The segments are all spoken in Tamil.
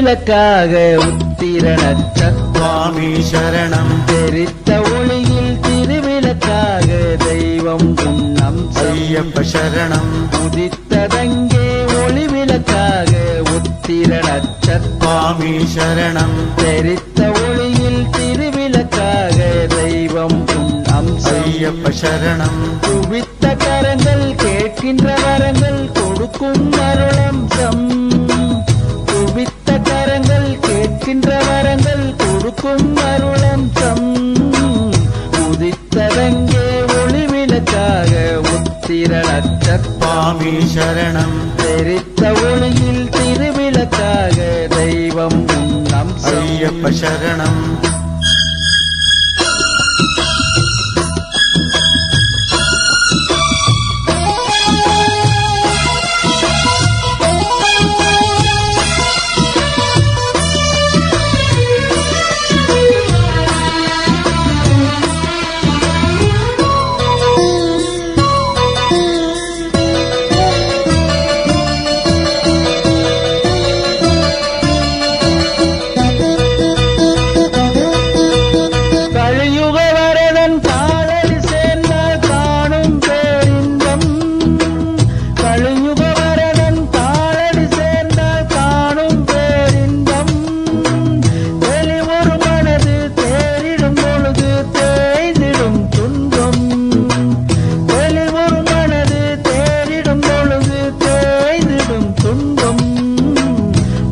திருவிளக்காக உத்திர நட்சத்திரமே சரணம் தெரித்த ஒளியில் திருவிளக்காக தெய்வம் உன்னம் ஐயப்ப சரணம் உதித்ததங்கே ஒளி விளக்காக உத்திர நட்சத்திரமே சரணம் தெரித்த ஒளியில் திருவிளக்காக தெய்வம் உன்னம் ஐயப்ப சரணம் குவித்த கரங்கள் கேட்கின்ற வரங்கள் கொடுக்கும் அருளம்சம் குவித்த கரங்கள் கேட்கின்ற வரங்கள் கொடுக்கும் அருளம்சம் உதித்ததங்கே ஒளி விளக்காக உத்திர நட்சத்திரமே சரணம் தெரித்த ஒளியில் திருவிளக்காக தெய்வம் உன்னம் ஐயப்ப சரணம்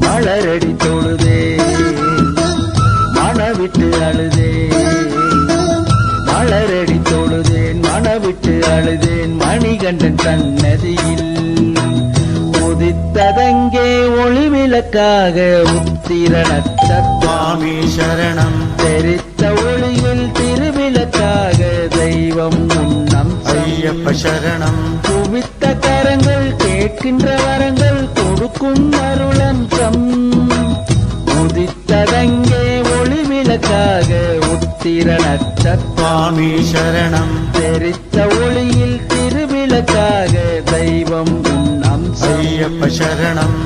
மலரடி தொழுதே மனவிட்டு அழுதேன் மலரடி தொழுதேன் மனவிட்டு அழுதேன் மணிகண்டன் சன்னதியில் உதித்ததங்கே ஒளி விளக்காக உத்திர நட்சத்திரமே சரணம் தெரித்த ஒளியில் திருவிளக்காக தெய்வம் உன்னம் ஐயப்ப சரணம் குவித்த கரங்கள் கேட்கின்ற வரங்கள் கொடுக்கும் அருளம்சம் உதித்ததங்கே ஒளி விளக்காக உத்திர நட்சத்திரமே சரணம் தெரித்த ஒளியில் திருவிளக்காக தெய்வம் உன்னம் ஐயப்ப சரணம்